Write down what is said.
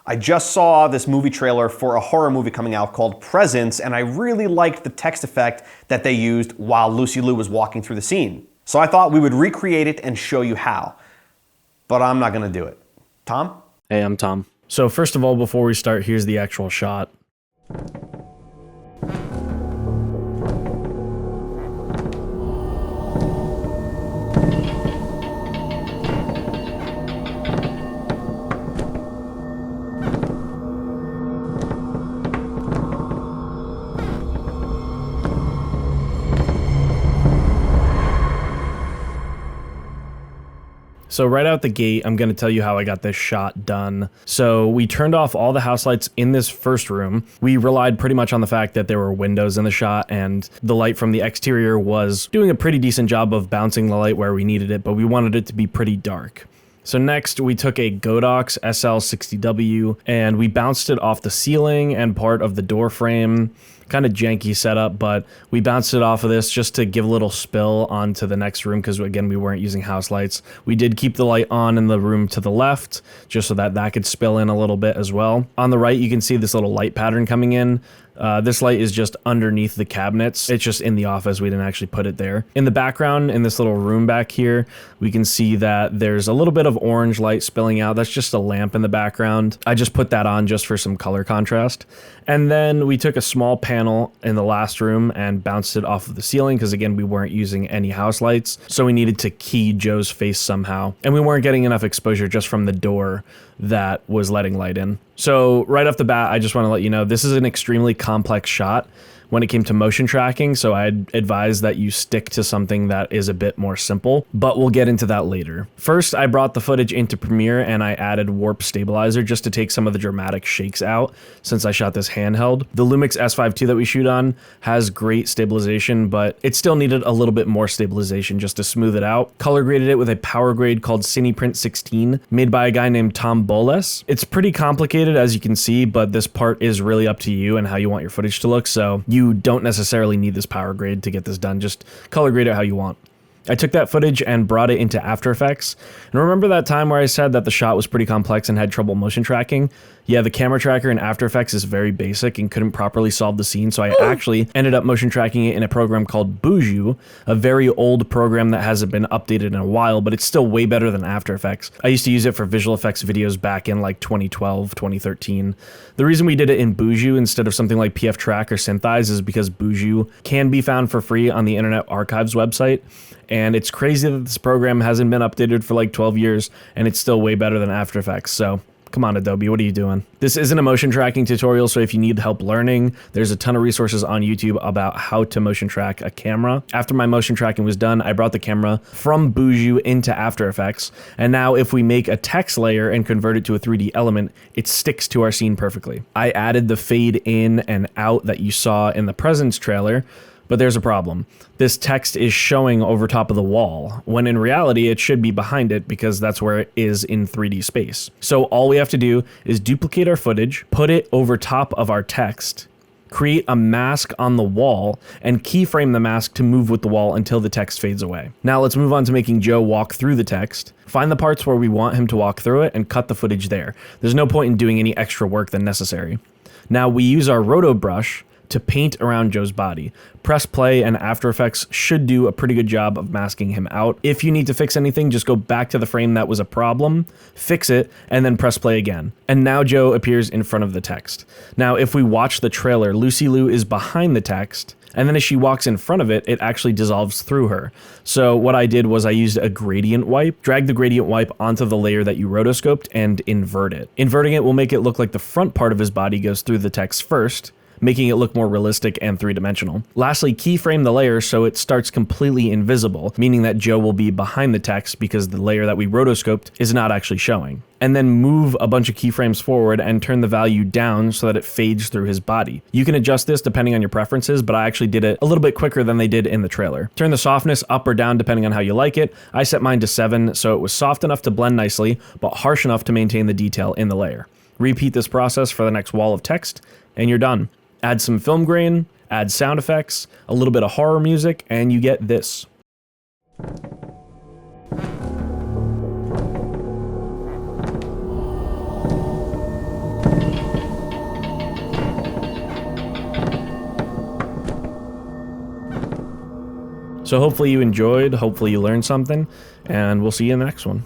I just saw this movie trailer for a horror movie coming out called Presence, and I really liked the text effect that they used while Lucy Liu was walking through the scene. So I thought we would recreate it and show you how. But I'm not gonna do it. Tom? Hey, I'm Tom. So first of all, before we start, here's the actual shot. So right out the gate, I'm going to tell you how I got this shot done. So we turned off all the house lights in this first room. We relied pretty much on the fact that there were windows in the shot and the light from the exterior was doing a pretty decent job of bouncing the light where we needed it, but we wanted it to be pretty dark. So next we took a Godox SL60W and we bounced it off the ceiling and part of the door frame. Kind of janky setup, but we bounced it off of this just to give a little spill onto the next room because again, we weren't using house lights. We did keep the light on in the room to the left just so that that could spill in a little bit as well. On the right, you can see this little light pattern coming in. This light is just underneath the cabinets. It's just in the office. We didn't actually put it there. In the background, in this little room back here, we can see that there's a little bit of orange light spilling out. That's just a lamp in the background. I just put that on just for some color contrast. And then we took a small panel in the last room and bounced it off of the ceiling because again, we weren't using any house lights. So we needed to key Joe's face somehow. And we weren't getting enough exposure just from the door that was letting light in. So right off the bat, I just want to let you know, this is an extremely complex shot when it came to motion tracking, so I'd advise that you stick to something that is a bit more simple, but we'll get into that later. First, I brought the footage into Premiere and I added warp stabilizer just to take some of the dramatic shakes out since I shot this handheld. The Lumix S5 II that we shoot on has great stabilization, but it still needed a little bit more stabilization just to smooth it out. Color graded it with a power grade called Cineprint 16, made by a guy named Tom Boles. It's pretty complicated as you can see, but this part is really up to you and how you want your footage to look, so you don't necessarily need this power grade to get this done. Just color grade it how you want. I took that footage and brought it into After Effects. And remember that time where I said that the shot was pretty complex and had trouble motion tracking? Yeah, the camera tracker in After Effects is very basic and couldn't properly solve the scene, so I actually ended up motion tracking it in a program called Buju, a very old program that hasn't been updated in a while, but it's still way better than After Effects. I used to use it for visual effects videos back in like 2012, 2013. The reason we did it in Buju instead of something like PF Track or Synthize is because Buju can be found for free on the Internet Archive's website. And it's crazy that this program hasn't been updated for like 12 years and it's still way better than After Effects. So come on, Adobe, what are you doing? This isn't a motion tracking tutorial, so if you need help learning, there's a ton of resources on YouTube about how to motion track a camera. After my motion tracking was done, I brought the camera from Buju into After Effects, and now if we make a text layer and convert it to a 3D element, it sticks to our scene perfectly. I added the fade in and out that you saw in the Presence trailer, but there's a problem. This text is showing over top of the wall, when in reality it should be behind it because that's where it is in 3D space. So all we have to do is duplicate our footage, put it over top of our text, create a mask on the wall, and keyframe the mask to move with the wall until the text fades away. Now let's move on to making Joe walk through the text. Find the parts where we want him to walk through it and cut the footage there. There's no point in doing any extra work than necessary. Now we use our roto brush to paint around Joe's body. Press play and After Effects should do a pretty good job of masking him out. If you need to fix anything, just go back to the frame that was a problem, fix it, and then press play again. And now Joe appears in front of the text. Now, if we watch the trailer, Lucy Liu is behind the text, and then as she walks in front of it, it actually dissolves through her. So what I did was I used a gradient wipe, dragged the gradient wipe onto the layer that you rotoscoped, and invert it. Inverting it will make it look like the front part of his body goes through the text first, making it look more realistic and three-dimensional. Lastly, keyframe the layer so it starts completely invisible, meaning that Joe will be behind the text because the layer that we rotoscoped is not actually showing. And then move a bunch of keyframes forward and turn the value down so that it fades through his body. You can adjust this depending on your preferences, but I actually did it a little bit quicker than they did in the trailer. Turn the softness up or down depending on how you like it. I set mine to 7, so it was soft enough to blend nicely, but harsh enough to maintain the detail in the layer. Repeat this process for the next wall of text, and you're done. Add some film grain, add sound effects, a little bit of horror music, and you get this. So hopefully you enjoyed, hopefully you learned something, and we'll see you in the next one.